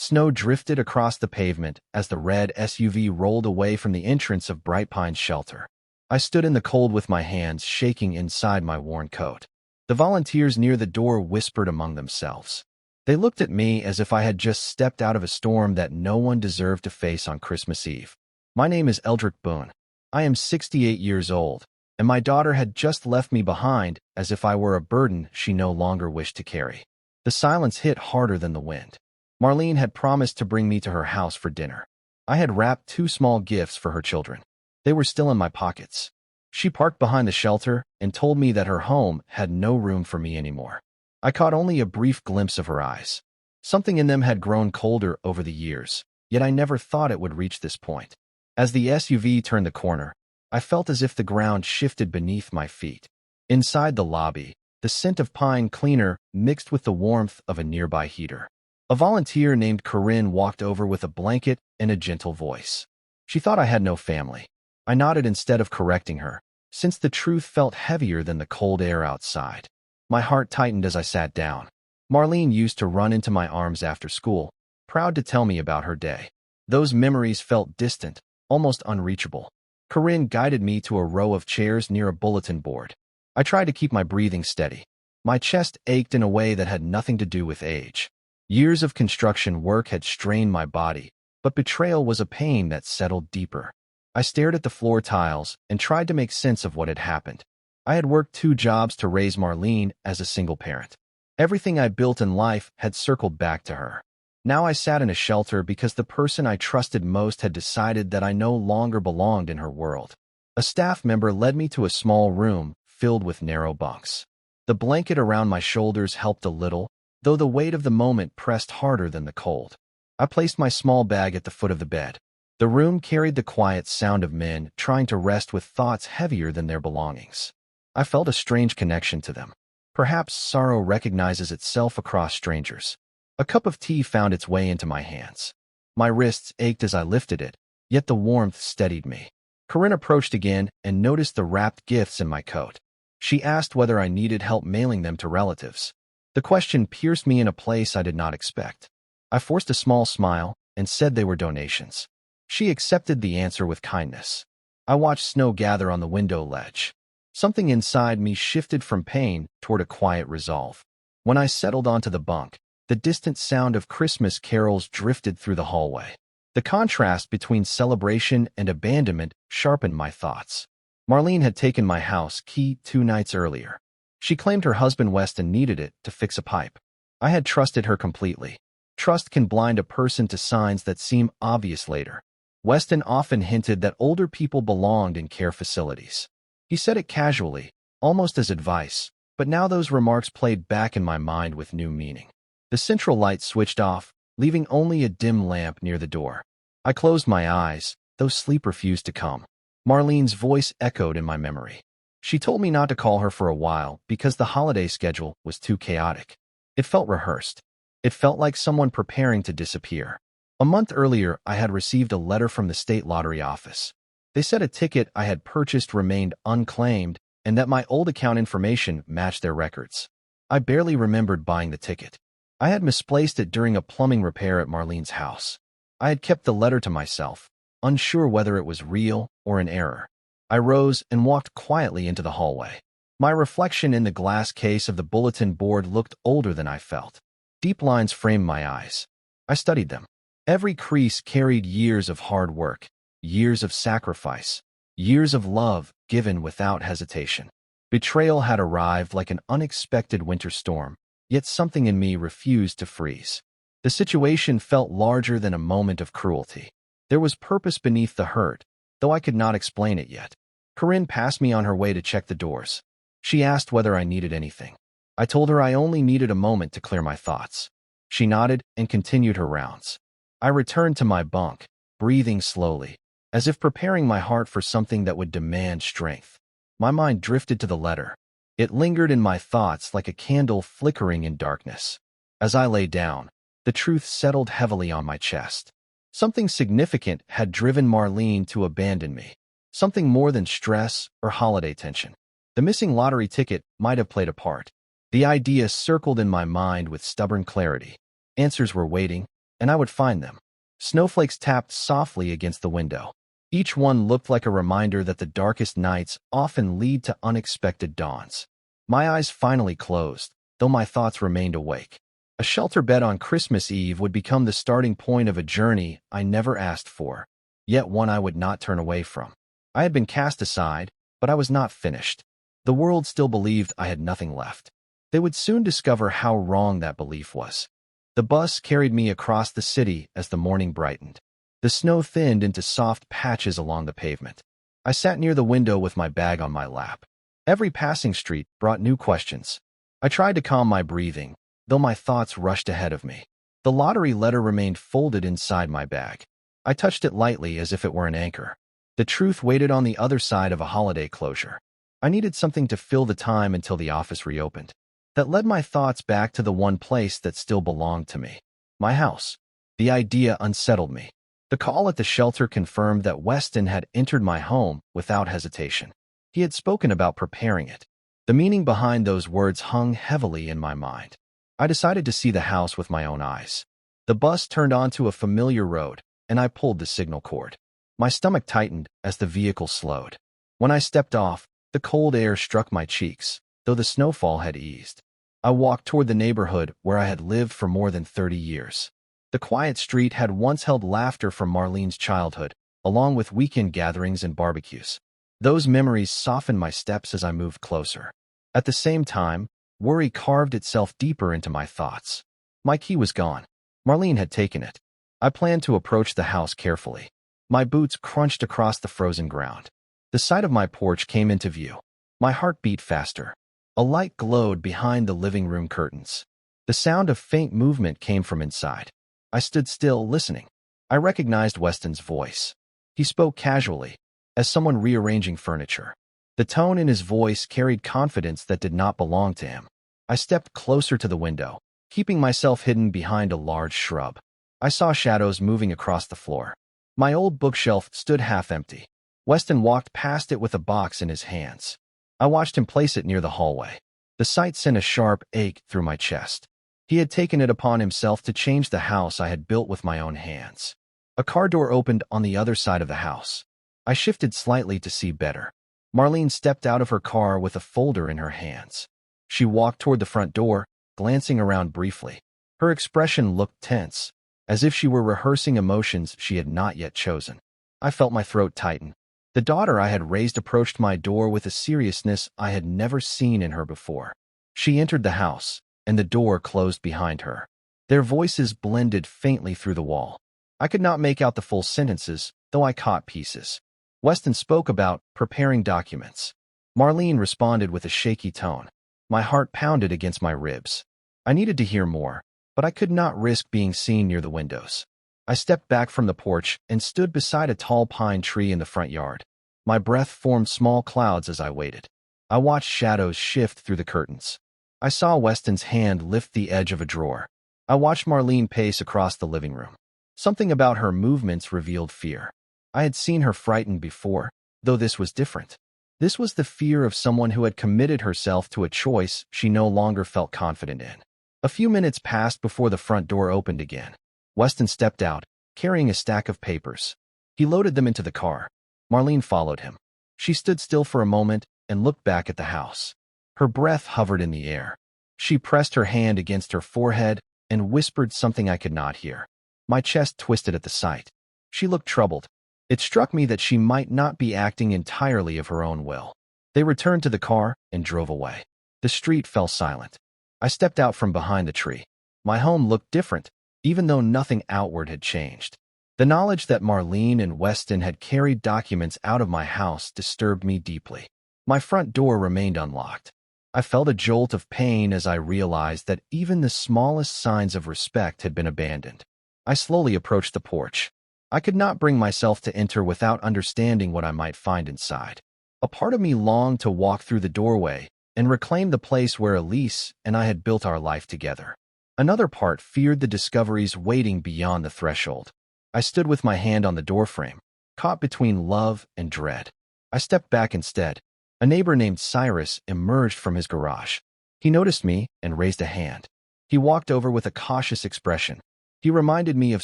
Snow drifted across the pavement as the red SUV rolled away from the entrance of Bright Pine's shelter. I stood in the cold with my hands shaking inside my worn coat. The volunteers near the door whispered among themselves. They looked at me as if I had just stepped out of a storm that no one deserved to face on Christmas Eve. My name is Eldrick Boone. I am 68 years old, and my daughter had just left me behind as if I were a burden she no longer wished to carry. The silence hit harder than the wind. Marlene had promised to bring me to her house for dinner. I had wrapped 2 small gifts for her children. They were still in my pockets. She parked behind the shelter and told me that her home had no room for me anymore. I caught only a brief glimpse of her eyes. Something in them had grown colder over the years, yet I never thought it would reach this point. As the SUV turned the corner, I felt as if the ground shifted beneath my feet. Inside the lobby, the scent of pine cleaner mixed with the warmth of a nearby heater. A volunteer named Corinne walked over with a blanket and a gentle voice. She thought I had no family. I nodded instead of correcting her, since the truth felt heavier than the cold air outside. My heart tightened as I sat down. Marlene used to run into my arms after school, proud to tell me about her day. Those memories felt distant, almost unreachable. Corinne guided me to a row of chairs near a bulletin board. I tried to keep my breathing steady. My chest ached in a way that had nothing to do with age. Years of construction work had strained my body, but betrayal was a pain that settled deeper. I stared at the floor tiles and tried to make sense of what had happened. I had worked 2 jobs to raise Marlene as a single parent. Everything I built in life had circled back to her. Now I sat in a shelter because the person I trusted most had decided that I no longer belonged in her world. A staff member led me to a small room filled with narrow bunks. The blanket around my shoulders helped a little, though the weight of the moment pressed harder than the cold. I placed my small bag at the foot of the bed. The room carried the quiet sound of men trying to rest with thoughts heavier than their belongings. I felt a strange connection to them. Perhaps sorrow recognizes itself across strangers. A cup of tea found its way into my hands. My wrists ached as I lifted it, yet the warmth steadied me. Corinne approached again and noticed the wrapped gifts in my coat. She asked whether I needed help mailing them to relatives. The question pierced me in a place I did not expect. I forced a small smile and said they were donations. She accepted the answer with kindness. I watched snow gather on the window ledge. Something inside me shifted from pain toward a quiet resolve. When I settled onto the bunk, the distant sound of Christmas carols drifted through the hallway. The contrast between celebration and abandonment sharpened my thoughts. Marlene had taken my house key 2 nights earlier. She claimed her husband Weston needed it to fix a pipe. I had trusted her completely. Trust can blind a person to signs that seem obvious later. Weston often hinted that older people belonged in care facilities. He said it casually, almost as advice, but now those remarks played back in my mind with new meaning. The central light switched off, leaving only a dim lamp near the door. I closed my eyes, though sleep refused to come. Marlene's voice echoed in my memory. She told me not to call her for a while because the holiday schedule was too chaotic. It felt rehearsed. It felt like someone preparing to disappear. A month earlier, I had received a letter from the state lottery office. They said a ticket I had purchased remained unclaimed and that my old account information matched their records. I barely remembered buying the ticket. I had misplaced it during a plumbing repair at Marlene's house. I had kept the letter to myself, unsure whether it was real or an error. I rose and walked quietly into the hallway. My reflection in the glass case of the bulletin board looked older than I felt. Deep lines framed my eyes. I studied them. Every crease carried years of hard work, years of sacrifice, years of love given without hesitation. Betrayal had arrived like an unexpected winter storm, yet something in me refused to freeze. The situation felt larger than a moment of cruelty. There was purpose beneath the hurt, though I could not explain it yet. Corinne passed me on her way to check the doors. She asked whether I needed anything. I told her I only needed a moment to clear my thoughts. She nodded and continued her rounds. I returned to my bunk, breathing slowly, as if preparing my heart for something that would demand strength. My mind drifted to the letter. It lingered in my thoughts like a candle flickering in darkness. As I lay down, the truth settled heavily on my chest. Something significant had driven Marlene to abandon me. Something more than stress or holiday tension. The missing lottery ticket might have played a part. The idea circled in my mind with stubborn clarity. Answers were waiting, and I would find them. Snowflakes tapped softly against the window. Each one looked like a reminder that the darkest nights often lead to unexpected dawns. My eyes finally closed, though my thoughts remained awake. A shelter bed on Christmas Eve would become the starting point of a journey I never asked for, yet one I would not turn away from. I had been cast aside, but I was not finished. The world still believed I had nothing left. They would soon discover how wrong that belief was. The bus carried me across the city as the morning brightened. The snow thinned into soft patches along the pavement. I sat near the window with my bag on my lap. Every passing street brought new questions. I tried to calm my breathing, though my thoughts rushed ahead of me. The lottery letter remained folded inside my bag. I touched it lightly as if it were an anchor. The truth waited on the other side of a holiday closure. I needed something to fill the time until the office reopened. That led my thoughts back to the one place that still belonged to me. My house. The idea unsettled me. The call at the shelter confirmed that Weston had entered my home without hesitation. He had spoken about preparing it. The meaning behind those words hung heavily in my mind. I decided to see the house with my own eyes. The bus turned onto a familiar road, and I pulled the signal cord. My stomach tightened as the vehicle slowed. When I stepped off, the cold air struck my cheeks, though the snowfall had eased. I walked toward the neighborhood where I had lived for more than 30 years. The quiet street had once held laughter from Marlene's childhood, along with weekend gatherings and barbecues. Those memories softened my steps as I moved closer. At the same time, worry carved itself deeper into my thoughts. My key was gone. Marlene had taken it. I planned to approach the house carefully. My boots crunched across the frozen ground. The sight of my porch came into view. My heart beat faster. A light glowed behind the living room curtains. The sound of faint movement came from inside. I stood still, listening. I recognized Weston's voice. He spoke casually, as someone rearranging furniture. The tone in his voice carried confidence that did not belong to him. I stepped closer to the window, keeping myself hidden behind a large shrub. I saw shadows moving across the floor. My old bookshelf stood half empty. Weston walked past it with a box in his hands. I watched him place it near the hallway. The sight sent a sharp ache through my chest. He had taken it upon himself to change the house I had built with my own hands. A car door opened on the other side of the house. I shifted slightly to see better. Marlene stepped out of her car with a folder in her hands. She walked toward the front door, glancing around briefly. Her expression looked tense, as if she were rehearsing emotions she had not yet chosen. I felt my throat tighten. The daughter I had raised approached my door with a seriousness I had never seen in her before. She entered the house, and the door closed behind her. Their voices blended faintly through the wall. I could not make out the full sentences, though I caught pieces. Weston spoke about preparing documents. Marlene responded with a shaky tone. My heart pounded against my ribs. I needed to hear more, but I could not risk being seen near the windows. I stepped back from the porch and stood beside a tall pine tree in the front yard. My breath formed small clouds as I waited. I watched shadows shift through the curtains. I saw Weston's hand lift the edge of a drawer. I watched Marlene pace across the living room. Something about her movements revealed fear. I had seen her frightened before, though this was different. This was the fear of someone who had committed herself to a choice she no longer felt confident in. A few minutes passed before the front door opened again. Weston stepped out, carrying a stack of papers. He loaded them into the car. Marlene followed him. She stood still for a moment and looked back at the house. Her breath hovered in the air. She pressed her hand against her forehead and whispered something I could not hear. My chest twisted at the sight. She looked troubled. It struck me that she might not be acting entirely of her own will. They returned to the car and drove away. The street fell silent. I stepped out from behind the tree. My home looked different, even though nothing outward had changed. The knowledge that Marlene and Weston had carried documents out of my house disturbed me deeply. My front door remained unlocked. I felt a jolt of pain as I realized that even the smallest signs of respect had been abandoned. I slowly approached the porch. I could not bring myself to enter without understanding what I might find inside. A part of me longed to walk through the doorway and reclaim the place where Elise and I had built our life together. Another part feared the discoveries waiting beyond the threshold. I stood with my hand on the doorframe, caught between love and dread. I stepped back instead. A neighbor named Cyrus emerged from his garage. He noticed me and raised a hand. He walked over with a cautious expression. He reminded me of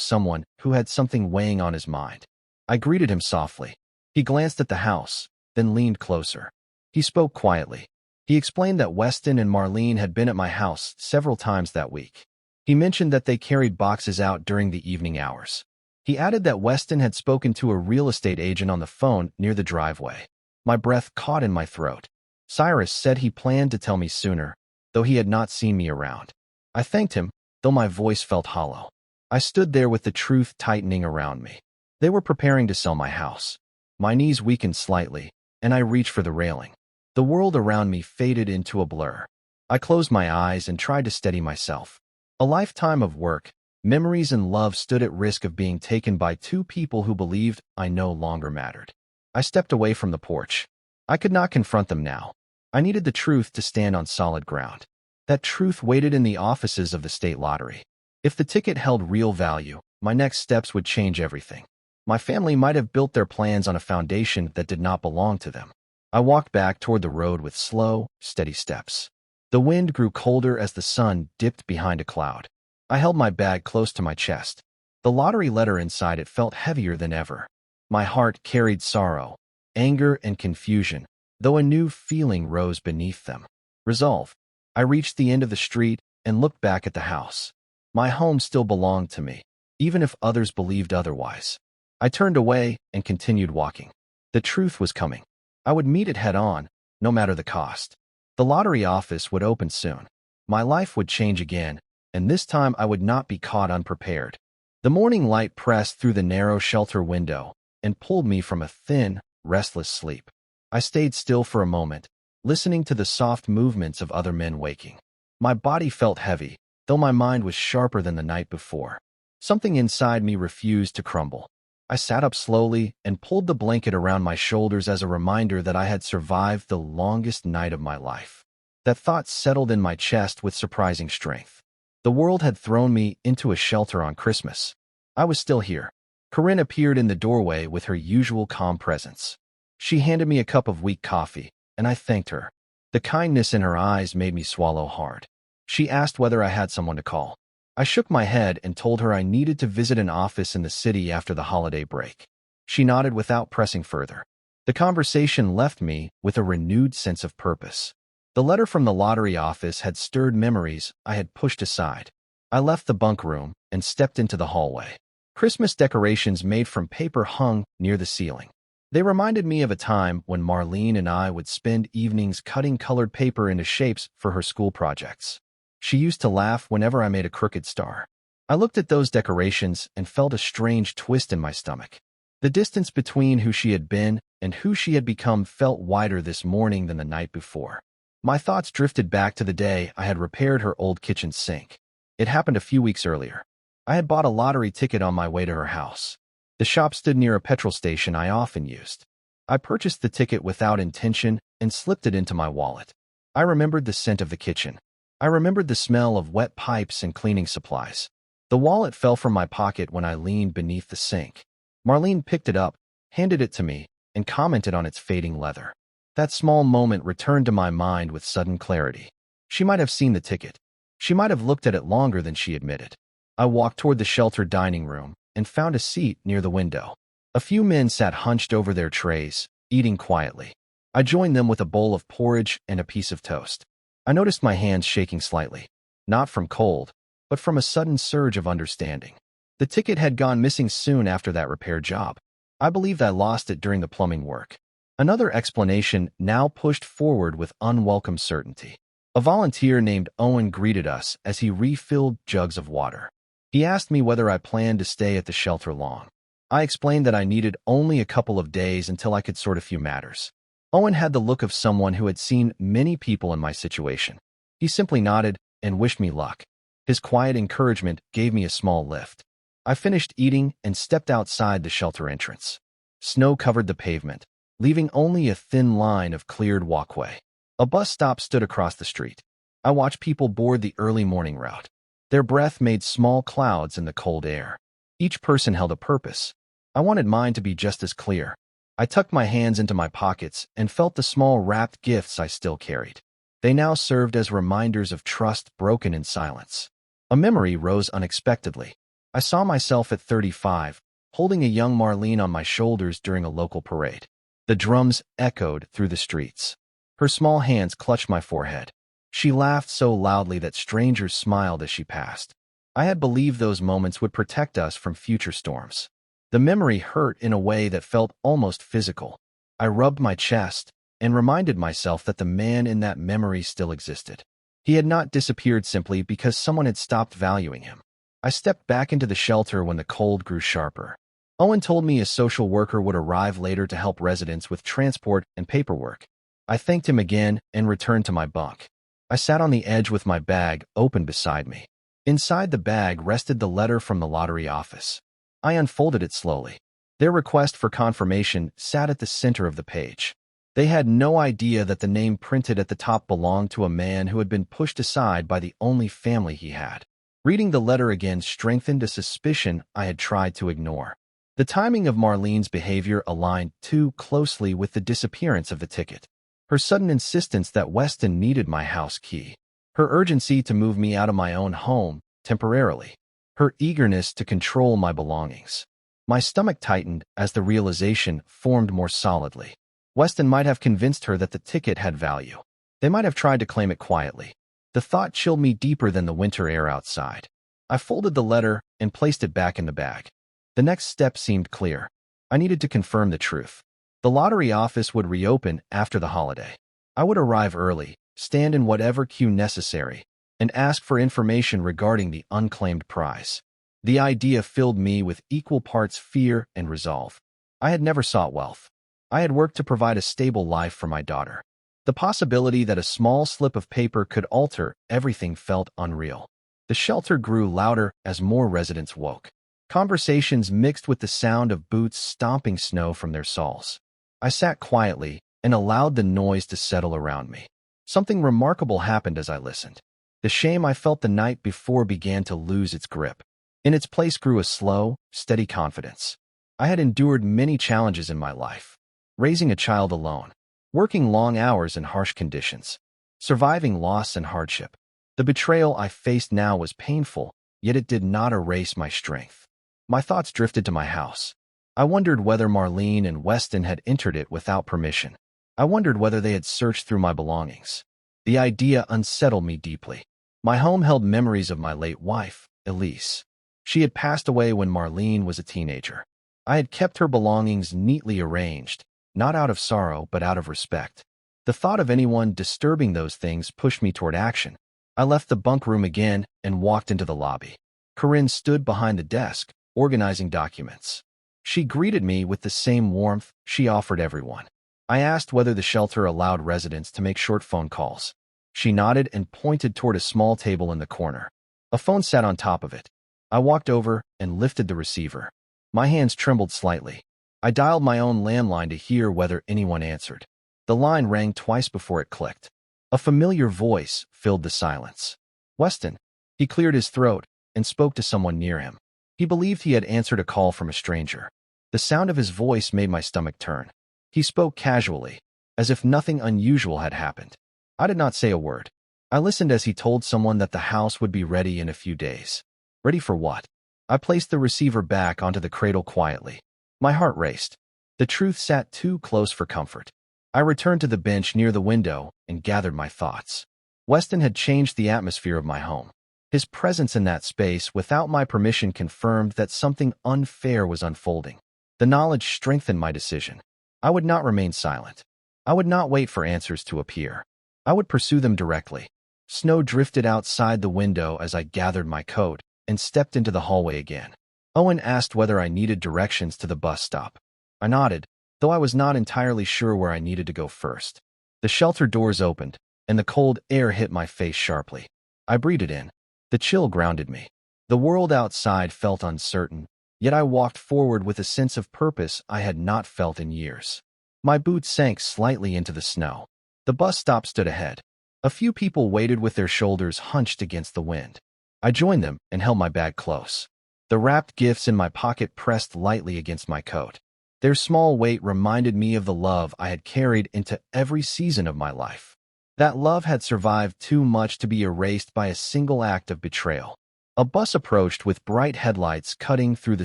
someone who had something weighing on his mind. I greeted him softly. He glanced at the house, then leaned closer. He spoke quietly. He explained that Weston and Marlene had been at my house several times that week. He mentioned that they carried boxes out during the evening hours. He added that Weston had spoken to a real estate agent on the phone near the driveway. My breath caught in my throat. Cyrus said he planned to tell me sooner, though he had not seen me around. I thanked him, though my voice felt hollow. I stood there with the truth tightening around me. They were preparing to sell my house. My knees weakened slightly, and I reached for the railing. The world around me faded into a blur. I closed my eyes and tried to steady myself. A lifetime of work, memories and love stood at risk of being taken by two people who believed I no longer mattered. I stepped away from the porch. I could not confront them now. I needed the truth to stand on solid ground. That truth waited in the offices of the state lottery. If the ticket held real value, my next steps would change everything. My family might have built their plans on a foundation that did not belong to them. I walked back toward the road with slow, steady steps. The wind grew colder as the sun dipped behind a cloud. I held my bag close to my chest. The lottery letter inside it felt heavier than ever. My heart carried sorrow, anger, and confusion, though a new feeling rose beneath them. Resolve. I reached the end of the street and looked back at the house. My home still belonged to me, even if others believed otherwise. I turned away and continued walking. The truth was coming. I would meet it head-on, no matter the cost. The lottery office would open soon. My life would change again, and this time I would not be caught unprepared. The morning light pressed through the narrow shelter window and pulled me from a thin, restless sleep. I stayed still for a moment, listening to the soft movements of other men waking. My body felt heavy, though my mind was sharper than the night before. Something inside me refused to crumble. I sat up slowly and pulled the blanket around my shoulders as a reminder that I had survived the longest night of my life. That thought settled in my chest with surprising strength. The world had thrown me into a shelter on Christmas. I was still here. Corinne appeared in the doorway with her usual calm presence. She handed me a cup of weak coffee, and I thanked her. The kindness in her eyes made me swallow hard. She asked whether I had someone to call. I shook my head and told her I needed to visit an office in the city after the holiday break. She nodded without pressing further. The conversation left me with a renewed sense of purpose. The letter from the lottery office had stirred memories I had pushed aside. I left the bunk room and stepped into the hallway. Christmas decorations made from paper hung near the ceiling. They reminded me of a time when Marlene and I would spend evenings cutting colored paper into shapes for her school projects. She used to laugh whenever I made a crooked star. I looked at those decorations and felt a strange twist in my stomach. The distance between who she had been and who she had become felt wider this morning than the night before. My thoughts drifted back to the day I had repaired her old kitchen sink. It happened a few weeks earlier. I had bought a lottery ticket on my way to her house. The shop stood near a petrol station I often used. I purchased the ticket without intention and slipped it into my wallet. I remembered the scent of the kitchen. I remembered the smell of wet pipes and cleaning supplies. The wallet fell from my pocket when I leaned beneath the sink. Marlene picked it up, handed it to me, and commented on its fading leather. That small moment returned to my mind with sudden clarity. She might have seen the ticket. She might have looked at it longer than she admitted. I walked toward the sheltered dining room and found a seat near the window. A few men sat hunched over their trays, eating quietly. I joined them with a bowl of porridge and a piece of toast. I noticed my hands shaking slightly, not from cold, but from a sudden surge of understanding. The ticket had gone missing soon after that repair job. I believed I lost it during the plumbing work. Another explanation now pushed forward with unwelcome certainty. A volunteer named Owen greeted us as he refilled jugs of water. He asked me whether I planned to stay at the shelter long. I explained that I needed only a couple of days until I could sort a few matters. Owen had the look of someone who had seen many people in my situation. He simply nodded and wished me luck. His quiet encouragement gave me a small lift. I finished eating and stepped outside the shelter entrance. Snow covered the pavement, leaving only a thin line of cleared walkway. A bus stop stood across the street. I watched people board the early morning route. Their breath made small clouds in the cold air. Each person held a purpose. I wanted mine to be just as clear. I tucked my hands into my pockets and felt the small wrapped gifts I still carried. They now served as reminders of trust broken in silence. A memory rose unexpectedly. I saw myself at 35, holding a young Marlene on my shoulders during a local parade. The drums echoed through the streets. Her small hands clutched my forehead. She laughed so loudly that strangers smiled as she passed. I had believed those moments would protect us from future storms. The memory hurt in a way that felt almost physical. I rubbed my chest and reminded myself that the man in that memory still existed. He had not disappeared simply because someone had stopped valuing him. I stepped back into the shelter when the cold grew sharper. Owen told me a social worker would arrive later to help residents with transport and paperwork. I thanked him again and returned to my bunk. I sat on the edge with my bag open beside me. Inside the bag rested the letter from the lottery office. I unfolded it slowly. Their request for confirmation sat at the center of the page. They had no idea that the name printed at the top belonged to a man who had been pushed aside by the only family he had. Reading the letter again strengthened a suspicion I had tried to ignore. The timing of Marlene's behavior aligned too closely with the disappearance of the ticket. Her sudden insistence that Weston needed my house key. Her urgency to move me out of my own home, temporarily. Her eagerness to control my belongings. My stomach tightened as the realization formed more solidly. Weston might have convinced her that the ticket had value. They might have tried to claim it quietly. The thought chilled me deeper than the winter air outside. I folded the letter and placed it back in the bag. The next step seemed clear. I needed to confirm the truth. The lottery office would reopen after the holiday. I would arrive early, stand in whatever queue necessary, and ask for information regarding the unclaimed prize. The idea filled me with equal parts fear and resolve. I had never sought wealth. I had worked to provide a stable life for my daughter. The possibility that a small slip of paper could alter everything felt unreal. The shelter grew louder as more residents woke. Conversations mixed with the sound of boots stomping snow from their soles. I sat quietly and allowed the noise to settle around me. Something remarkable happened as I listened. The shame I felt the night before began to lose its grip. In its place grew a slow, steady confidence. I had endured many challenges in my life. Raising a child alone, working long hours in harsh conditions, surviving loss and hardship. The betrayal I faced now was painful, yet it did not erase my strength. My thoughts drifted to my house. I wondered whether Marlene and Weston had entered it without permission. I wondered whether they had searched through my belongings. The idea unsettled me deeply. My home held memories of my late wife, Elise. She had passed away when Marlene was a teenager. I had kept her belongings neatly arranged, not out of sorrow, but out of respect. The thought of anyone disturbing those things pushed me toward action. I left the bunk room again and walked into the lobby. Corinne stood behind the desk, organizing documents. She greeted me with the same warmth she offered everyone. I asked whether the shelter allowed residents to make short phone calls. She nodded and pointed toward a small table in the corner. A phone sat on top of it. I walked over and lifted the receiver. My hands trembled slightly. I dialed my own landline to hear whether anyone answered. The line rang twice before it clicked. A familiar voice filled the silence. Weston. He cleared his throat and spoke to someone near him. He believed he had answered a call from a stranger. The sound of his voice made my stomach turn. He spoke casually, as if nothing unusual had happened. I did not say a word. I listened as he told someone that the house would be ready in a few days. Ready for what? I placed the receiver back onto the cradle quietly. My heart raced. The truth sat too close for comfort. I returned to the bench near the window and gathered my thoughts. Weston had changed the atmosphere of my home. His presence in that space without my permission confirmed that something unfair was unfolding. The knowledge strengthened my decision. I would not remain silent. I would not wait for answers to appear. I would pursue them directly. Snow drifted outside the window as I gathered my coat and stepped into the hallway again. Owen asked whether I needed directions to the bus stop. I nodded, though I was not entirely sure where I needed to go first. The shelter doors opened, and the cold air hit my face sharply. I breathed it in. The chill grounded me. The world outside felt uncertain, yet I walked forward with a sense of purpose I had not felt in years. My boots sank slightly into the snow. The bus stop stood ahead. A few people waited with their shoulders hunched against the wind. I joined them and held my bag close. The wrapped gifts in my pocket pressed lightly against my coat. Their small weight reminded me of the love I had carried into every season of my life. That love had survived too much to be erased by a single act of betrayal. A bus approached with bright headlights cutting through the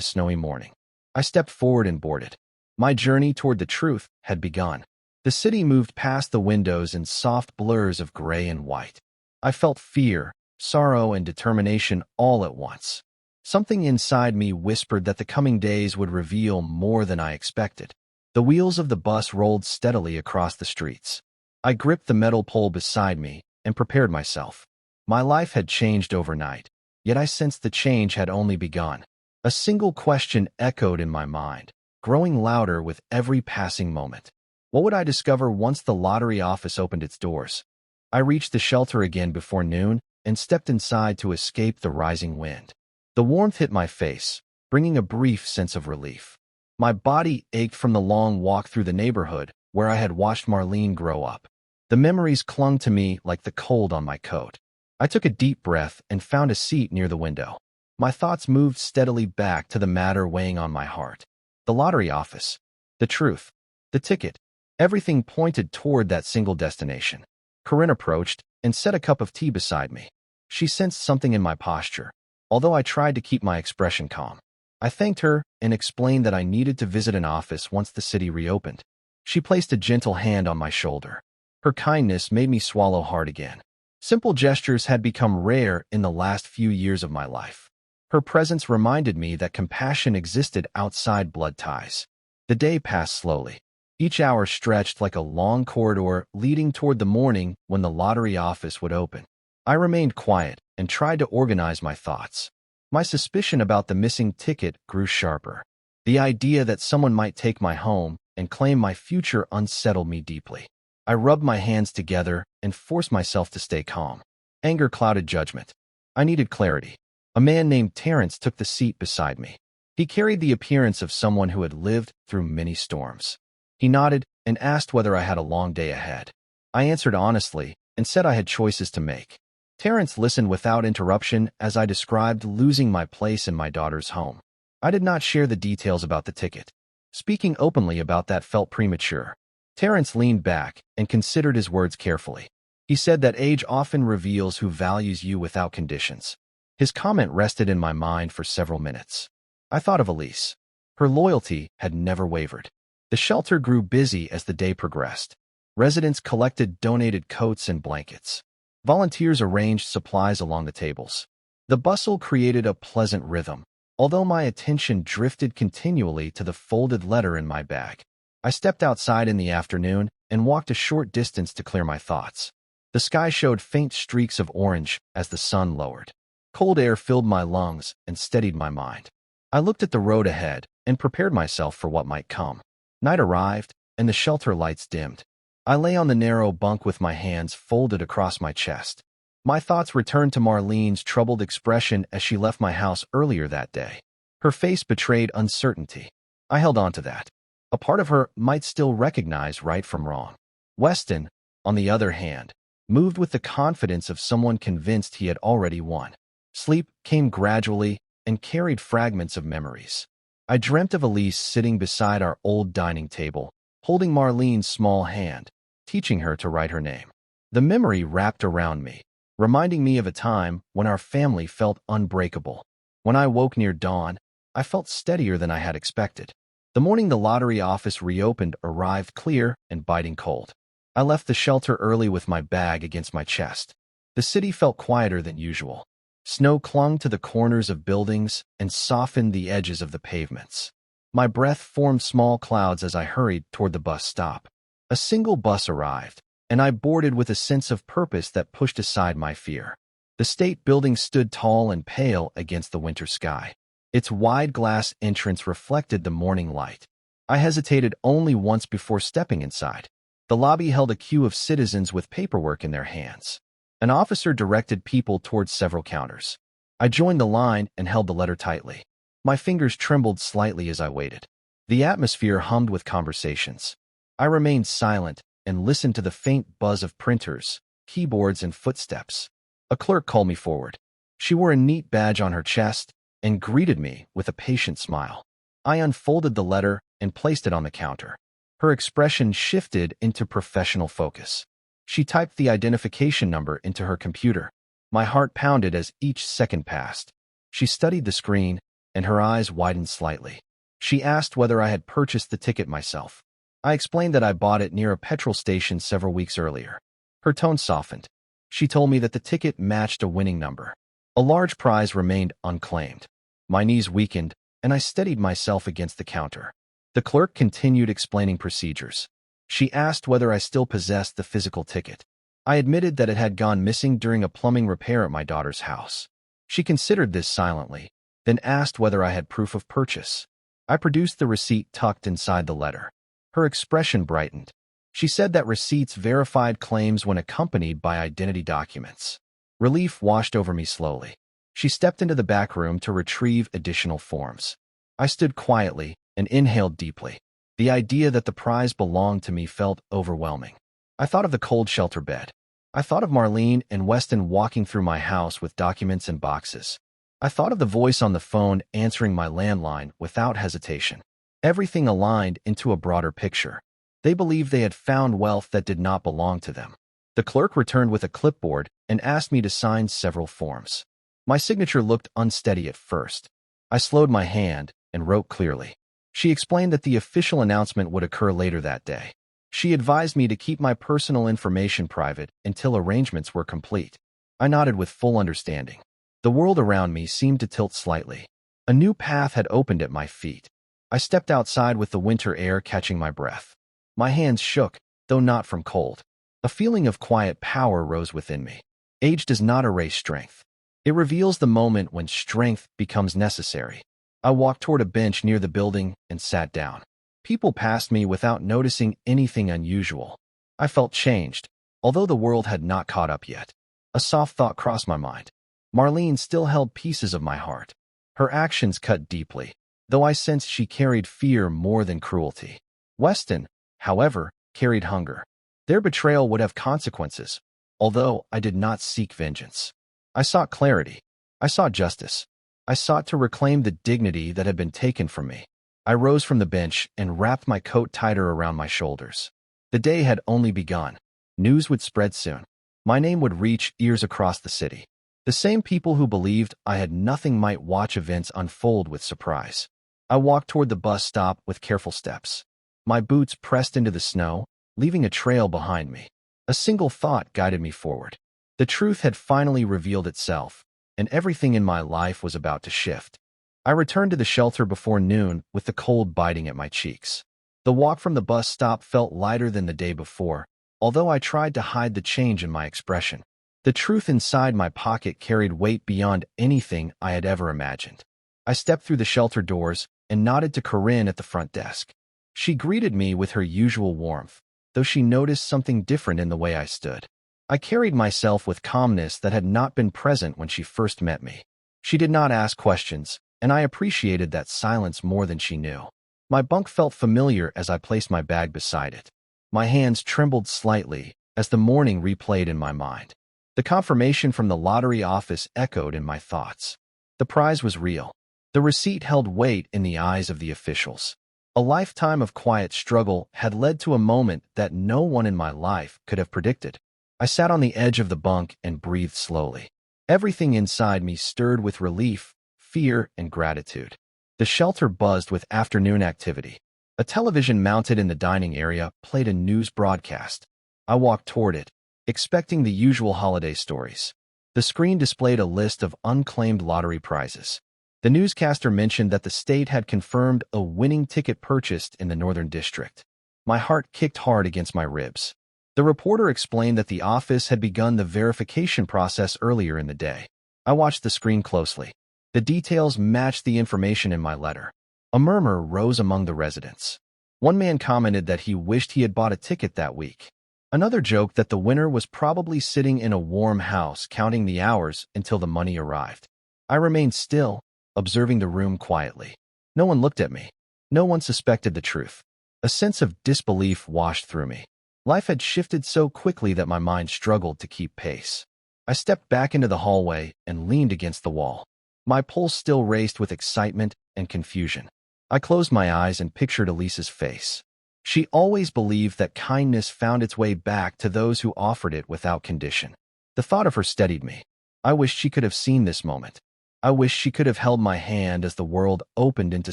snowy morning. I stepped forward and boarded. My journey toward the truth had begun. The city moved past the windows in soft blurs of gray and white. I felt fear, sorrow, and determination all at once. Something inside me whispered that the coming days would reveal more than I expected. The wheels of the bus rolled steadily across the streets. I gripped the metal pole beside me and prepared myself. My life had changed overnight, yet I sensed the change had only begun. A single question echoed in my mind, growing louder with every passing moment. What would I discover once the lottery office opened its doors? I reached the shelter again before noon and stepped inside to escape the rising wind. The warmth hit my face, bringing a brief sense of relief. My body ached from the long walk through the neighborhood where I had watched Marlene grow up. The memories clung to me like the cold on my coat. I took a deep breath and found a seat near the window. My thoughts moved steadily back to the matter weighing on my heart. The lottery office, the truth, the ticket. Everything pointed toward that single destination. Corinne approached and set a cup of tea beside me. She sensed something in my posture, although I tried to keep my expression calm. I thanked her and explained that I needed to visit an office once the city reopened. She placed a gentle hand on my shoulder. Her kindness made me swallow hard again. Simple gestures had become rare in the last few years of my life. Her presence reminded me that compassion existed outside blood ties. The day passed slowly. Each hour stretched like a long corridor leading toward the morning when the lottery office would open. I remained quiet and tried to organize my thoughts. My suspicion about the missing ticket grew sharper. The idea that someone might take my home and claim my future unsettled me deeply. I rubbed my hands together and forced myself to stay calm. Anger clouded judgment. I needed clarity. A man named Terrence took the seat beside me. He carried the appearance of someone who had lived through many storms. He nodded and asked whether I had a long day ahead. I answered honestly and said I had choices to make. Terrence listened without interruption as I described losing my place in my daughter's home. I did not share the details about the ticket. Speaking openly about that felt premature. Terrence leaned back and considered his words carefully. He said that age often reveals who values you without conditions. His comment rested in my mind for several minutes. I thought of Elise. Her loyalty had never wavered. The shelter grew busy as the day progressed. Residents collected donated coats and blankets. Volunteers arranged supplies along the tables. The bustle created a pleasant rhythm, although my attention drifted continually to the folded letter in my bag. I stepped outside in the afternoon and walked a short distance to clear my thoughts. The sky showed faint streaks of orange as the sun lowered. Cold air filled my lungs and steadied my mind. I looked at the road ahead and prepared myself for what might come. Night arrived, and the shelter lights dimmed. I lay on the narrow bunk with my hands folded across my chest. My thoughts returned to Marlene's troubled expression as she left my house earlier that day. Her face betrayed uncertainty. I held on to that. A part of her might still recognize right from wrong. Weston, on the other hand, moved with the confidence of someone convinced he had already won. Sleep came gradually and carried fragments of memories. I dreamt of Elise sitting beside our old dining table, holding Marlene's small hand, teaching her to write her name. The memory wrapped around me, reminding me of a time when our family felt unbreakable. When I woke near dawn, I felt steadier than I had expected. The morning the lottery office reopened arrived clear and biting cold. I left the shelter early with my bag against my chest. The city felt quieter than usual. Snow clung to the corners of buildings and softened the edges of the pavements. My breath formed small clouds as I hurried toward the bus stop. A single bus arrived, and I boarded with a sense of purpose that pushed aside my fear. The state building stood tall and pale against the winter sky. Its wide glass entrance reflected the morning light. I hesitated only once before stepping inside. The lobby held a queue of citizens with paperwork in their hands. An officer directed people towards several counters. I joined the line and held the letter tightly. My fingers trembled slightly as I waited. The atmosphere hummed with conversations. I remained silent and listened to the faint buzz of printers, keyboards, and footsteps. A clerk called me forward. She wore a neat badge on her chest and greeted me with a patient smile. I unfolded the letter and placed it on the counter. Her expression shifted into professional focus. She typed the identification number into her computer. My heart pounded as each second passed. She studied the screen, and her eyes widened slightly. She asked whether I had purchased the ticket myself. I explained that I bought it near a petrol station several weeks earlier. Her tone softened. She told me that the ticket matched a winning number. A large prize remained unclaimed. My knees weakened, and I steadied myself against the counter. The clerk continued explaining procedures. She asked whether I still possessed the physical ticket. I admitted that it had gone missing during a plumbing repair at my daughter's house. She considered this silently, then asked whether I had proof of purchase. I produced the receipt tucked inside the letter. Her expression brightened. She said that receipts verified claims when accompanied by identity documents. Relief washed over me slowly. She stepped into the back room to retrieve additional forms. I stood quietly and inhaled deeply. The idea that the prize belonged to me felt overwhelming. I thought of the cold shelter bed. I thought of Marlene and Weston walking through my house with documents and boxes. I thought of the voice on the phone answering my landline without hesitation. Everything aligned into a broader picture. They believed they had found wealth that did not belong to them. The clerk returned with a clipboard and asked me to sign several forms. My signature looked unsteady at first. I slowed my hand and wrote clearly. She explained that the official announcement would occur later that day. She advised me to keep my personal information private until arrangements were complete. I nodded with full understanding. The world around me seemed to tilt slightly. A new path had opened at my feet. I stepped outside with the winter air catching my breath. My hands shook, though not from cold. A feeling of quiet power rose within me. Age does not erase strength. It reveals the moment when strength becomes necessary. I walked toward a bench near the building and sat down. People passed me without noticing anything unusual. I felt changed, although the world had not caught up yet. A soft thought crossed my mind. Marlene still held pieces of my heart. Her actions cut deeply, though I sensed she carried fear more than cruelty. Weston, however, carried hunger. Their betrayal would have consequences, although I did not seek vengeance. I sought clarity. I sought justice. I sought to reclaim the dignity that had been taken from me. I rose from the bench and wrapped my coat tighter around my shoulders. The day had only begun. News would spread soon. My name would reach ears across the city. The same people who believed I had nothing might watch events unfold with surprise. I walked toward the bus stop with careful steps. My boots pressed into the snow, leaving a trail behind me. A single thought guided me forward. The truth had finally revealed itself, and everything in my life was about to shift. I returned to the shelter before noon with the cold biting at my cheeks. The walk from the bus stop felt lighter than the day before, although I tried to hide the change in my expression. The truth inside my pocket carried weight beyond anything I had ever imagined. I stepped through the shelter doors and nodded to Corinne at the front desk. She greeted me with her usual warmth, though she noticed something different in the way I stood. I carried myself with calmness that had not been present when she first met me. She did not ask questions, and I appreciated that silence more than she knew. My bunk felt familiar as I placed my bag beside it. My hands trembled slightly as the morning replayed in my mind. The confirmation from the lottery office echoed in my thoughts. The prize was real. The receipt held weight in the eyes of the officials. A lifetime of quiet struggle had led to a moment that no one in my life could have predicted. I sat on the edge of the bunk and breathed slowly. Everything inside me stirred with relief, fear, and gratitude. The shelter buzzed with afternoon activity. A television mounted in the dining area played a news broadcast. I walked toward it, expecting the usual holiday stories. The screen displayed a list of unclaimed lottery prizes. The newscaster mentioned that the state had confirmed a winning ticket purchased in the Northern District. My heart kicked hard against my ribs. The reporter explained that the office had begun the verification process earlier in the day. I watched the screen closely. The details matched the information in my letter. A murmur rose among the residents. One man commented that he wished he had bought a ticket that week. Another joked that the winner was probably sitting in a warm house counting the hours until the money arrived. I remained still, observing the room quietly. No one looked at me. No one suspected the truth. A sense of disbelief washed through me. Life had shifted so quickly that my mind struggled to keep pace. I stepped back into the hallway and leaned against the wall. My pulse still raced with excitement and confusion. I closed my eyes and pictured Elisa's face. She always believed that kindness found its way back to those who offered it without condition. The thought of her steadied me. I wished she could have seen this moment. I wished she could have held my hand as the world opened into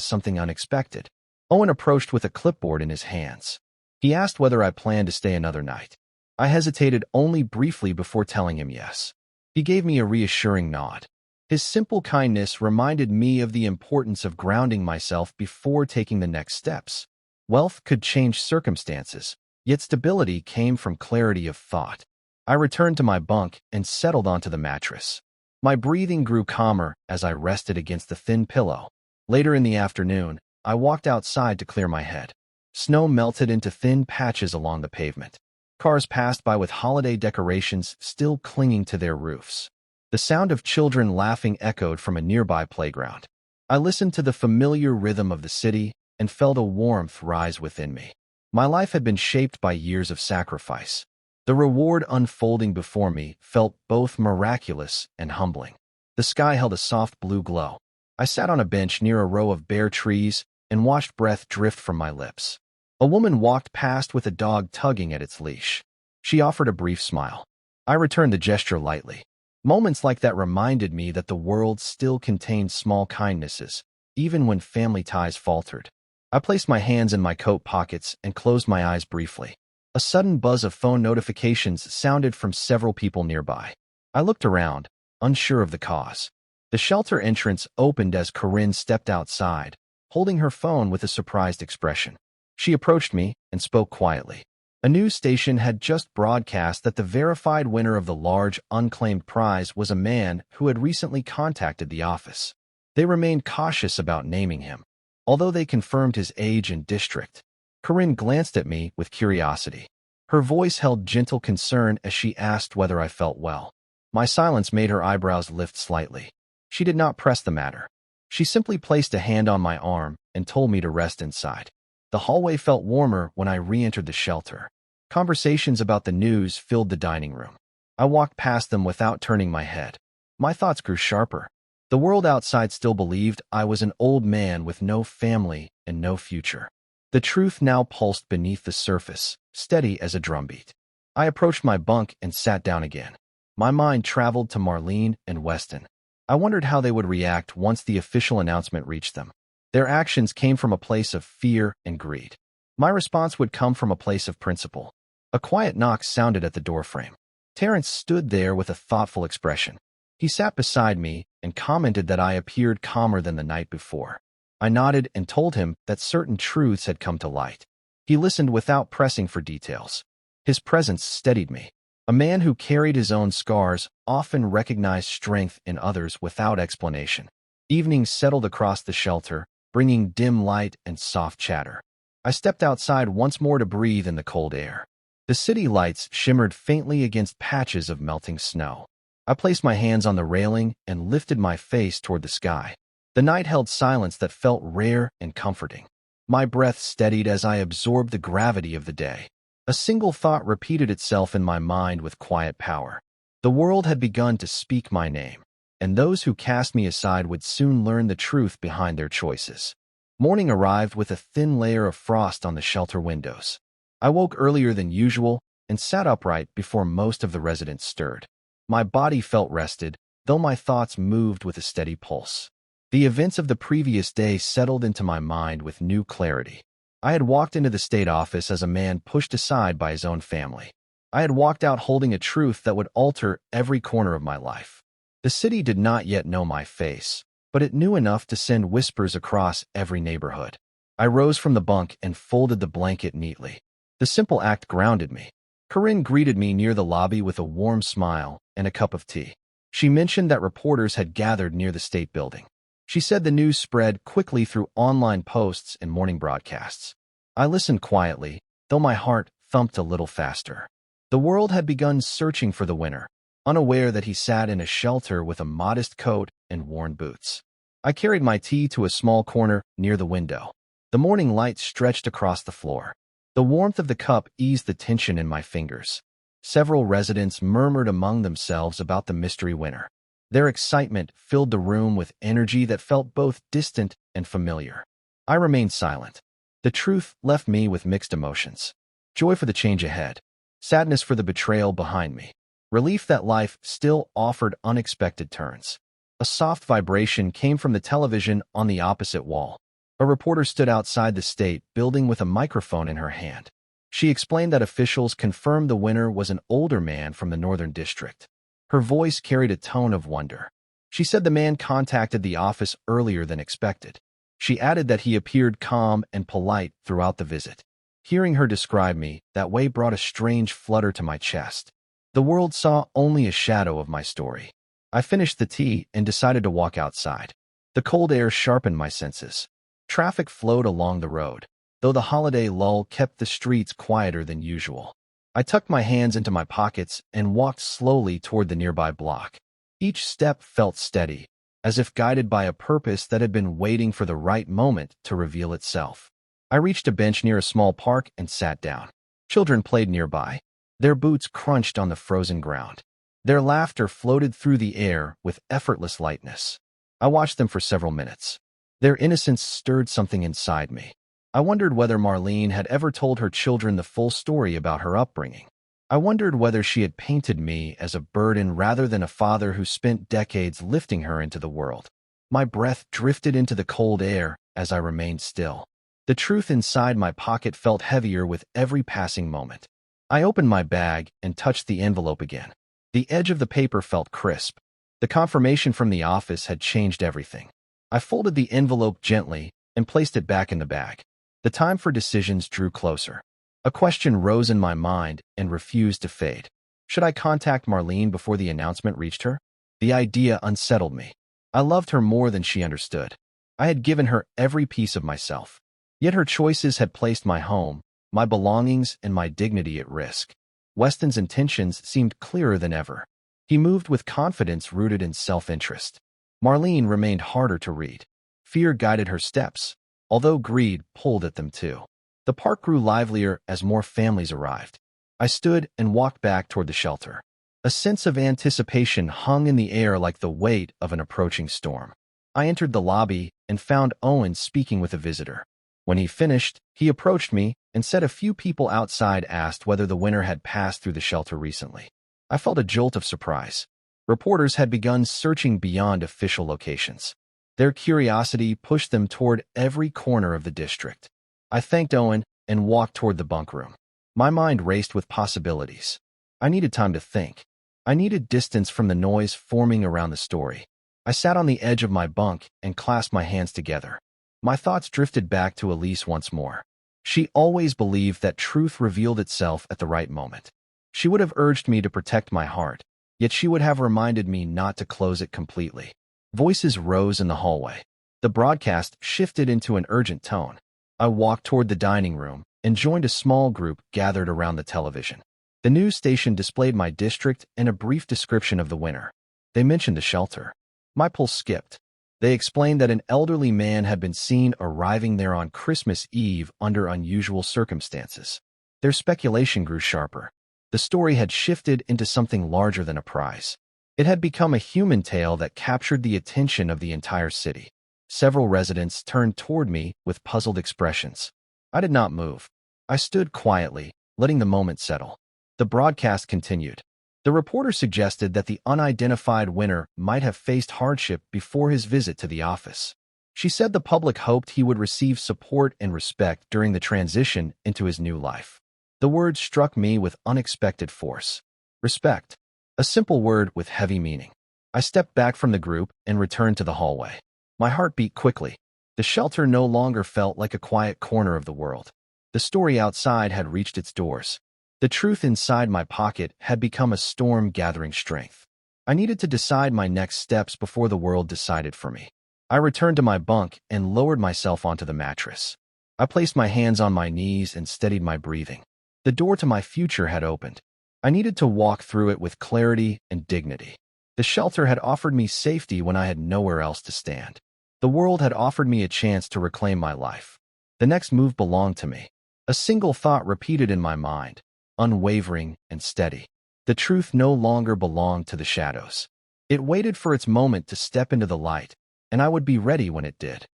something unexpected. Owen approached with a clipboard in his hands. He asked whether I planned to stay another night. I hesitated only briefly before telling him yes. He gave me a reassuring nod. His simple kindness reminded me of the importance of grounding myself before taking the next steps. Wealth could change circumstances, yet stability came from clarity of thought. I returned to my bunk and settled onto the mattress. My breathing grew calmer as I rested against the thin pillow. Later in the afternoon, I walked outside to clear my head. Snow melted into thin patches along the pavement. Cars passed by with holiday decorations still clinging to their roofs. The sound of children laughing echoed from a nearby playground. I listened to the familiar rhythm of the city and felt a warmth rise within me. My life had been shaped by years of sacrifice. The reward unfolding before me felt both miraculous and humbling. The sky held a soft blue glow. I sat on a bench near a row of bare trees and watched breath drift from my lips. A woman walked past with a dog tugging at its leash. She offered a brief smile. I returned the gesture lightly. Moments like that reminded me that the world still contained small kindnesses, even when family ties faltered. I placed my hands in my coat pockets and closed my eyes briefly. A sudden buzz of phone notifications sounded from several people nearby. I looked around, unsure of the cause. The shelter entrance opened as Corinne stepped outside, holding her phone with a surprised expression. She approached me and spoke quietly. A news station had just broadcast that the verified winner of the large, unclaimed prize was a man who had recently contacted the office. They remained cautious about naming him, although they confirmed his age and district. Corinne glanced at me with curiosity. Her voice held gentle concern as she asked whether I felt well. My silence made her eyebrows lift slightly. She did not press the matter. She simply placed a hand on my arm and told me to rest inside. The hallway felt warmer when I re-entered the shelter. Conversations about the news filled the dining room. I walked past them without turning my head. My thoughts grew sharper. The world outside still believed I was an old man with no family and no future. The truth now pulsed beneath the surface, steady as a drumbeat. I approached my bunk and sat down again. My mind traveled to Marlene and Weston. I wondered how they would react once the official announcement reached them. Their actions came from a place of fear and greed. My response would come from a place of principle. A quiet knock sounded at the doorframe. Terrence stood there with a thoughtful expression. He sat beside me and commented that I appeared calmer than the night before. I nodded and told him that certain truths had come to light. He listened without pressing for details. His presence steadied me. A man who carried his own scars often recognized strength in others without explanation. Evenings settled across the shelter, bringing dim light and soft chatter. I stepped outside once more to breathe in the cold air. The city lights shimmered faintly against patches of melting snow. I placed my hands on the railing and lifted my face toward the sky. The night held silence that felt rare and comforting. My breath steadied as I absorbed the gravity of the day. A single thought repeated itself in my mind with quiet power. The world had begun to speak my name, and those who cast me aside would soon learn the truth behind their choices. Morning arrived with a thin layer of frost on the shelter windows. I woke earlier than usual and sat upright before most of the residents stirred. My body felt rested, though my thoughts moved with a steady pulse. The events of the previous day settled into my mind with new clarity. I had walked into the state office as a man pushed aside by his own family. I had walked out holding a truth that would alter every corner of my life. The city did not yet know my face, but it knew enough to send whispers across every neighborhood. I rose from the bunk and folded the blanket neatly. The simple act grounded me. Corinne greeted me near the lobby with a warm smile and a cup of tea. She mentioned that reporters had gathered near the state building. She said the news spread quickly through online posts and morning broadcasts. I listened quietly, though my heart thumped a little faster. The world had begun searching for the winner, unaware that he sat in a shelter with a modest coat and worn boots. I carried my tea to a small corner near the window. The morning light stretched across the floor. The warmth of the cup eased the tension in my fingers. Several residents murmured among themselves about the mystery winner. Their excitement filled the room with energy that felt both distant and familiar. I remained silent. The truth left me with mixed emotions. Joy for the change ahead, sadness for the betrayal behind me, relief that life still offered unexpected turns. A soft vibration came from the television on the opposite wall. A reporter stood outside the state building with a microphone in her hand. She explained that officials confirmed the winner was an older man from the Northern District. Her voice carried a tone of wonder. She said the man contacted the office earlier than expected. She added that he appeared calm and polite throughout the visit. Hearing her describe me that way brought a strange flutter to my chest. The world saw only a shadow of my story. I finished the tea and decided to walk outside. The cold air sharpened my senses. Traffic flowed along the road, though the holiday lull kept the streets quieter than usual. I tucked my hands into my pockets and walked slowly toward the nearby block. Each step felt steady, as if guided by a purpose that had been waiting for the right moment to reveal itself. I reached a bench near a small park and sat down. Children played nearby. Their boots crunched on the frozen ground. Their laughter floated through the air with effortless lightness. I watched them for several minutes. Their innocence stirred something inside me. I wondered whether Marlene had ever told her children the full story about her upbringing. I wondered whether she had painted me as a burden rather than a father who spent decades lifting her into the world. My breath drifted into the cold air as I remained still. The truth inside my pocket felt heavier with every passing moment. I opened my bag and touched the envelope again. The edge of the paper felt crisp. The confirmation from the office had changed everything. I folded the envelope gently and placed it back in the bag. The time for decisions drew closer. A question rose in my mind and refused to fade. Should I contact Marlene before the announcement reached her? The idea unsettled me. I loved her more than she understood. I had given her every piece of myself. Yet her choices had placed my home, my belongings, and my dignity at risk. Weston's intentions seemed clearer than ever. He moved with confidence rooted in self-interest. Marlene remained harder to read. Fear guided her steps, although greed pulled at them too. The park grew livelier as more families arrived. I stood and walked back toward the shelter. A sense of anticipation hung in the air like the weight of an approaching storm. I entered the lobby and found Owen speaking with a visitor. When he finished, he approached me and said a few people outside asked whether the winner had passed through the shelter recently. I felt a jolt of surprise. Reporters had begun searching beyond official locations. Their curiosity pushed them toward every corner of the district. I thanked Owen and walked toward the bunk room. My mind raced with possibilities. I needed time to think. I needed distance from the noise forming around the story. I sat on the edge of my bunk and clasped my hands together. My thoughts drifted back to Elise once more. She always believed that truth revealed itself at the right moment. She would have urged me to protect my heart, yet she would have reminded me not to close it completely. Voices rose in the hallway. The broadcast shifted into an urgent tone. I walked toward the dining room and joined a small group gathered around the television. The news station displayed my district and a brief description of the winner. They mentioned the shelter. My pulse skipped. They explained that an elderly man had been seen arriving there on Christmas Eve under unusual circumstances. Their speculation grew sharper. The story had shifted into something larger than a prize. It had become a human tale that captured the attention of the entire city. Several residents turned toward me with puzzled expressions. I did not move. I stood quietly, letting the moment settle. The broadcast continued. The reporter suggested that the unidentified winner might have faced hardship before his visit to the office. She said the public hoped he would receive support and respect during the transition into his new life. The word struck me with unexpected force. Respect. A simple word with heavy meaning. I stepped back from the group and returned to the hallway. My heart beat quickly. The shelter no longer felt like a quiet corner of the world. The story outside had reached its doors. The truth inside my pocket had become a storm gathering strength. I needed to decide my next steps before the world decided for me. I returned to my bunk and lowered myself onto the mattress. I placed my hands on my knees and steadied my breathing. The door to my future had opened. I needed to walk through it with clarity and dignity. The shelter had offered me safety when I had nowhere else to stand. The world had offered me a chance to reclaim my life. The next move belonged to me. A single thought repeated in my mind, unwavering and steady. The truth no longer belonged to the shadows. It waited for its moment to step into the light, and I would be ready when it did.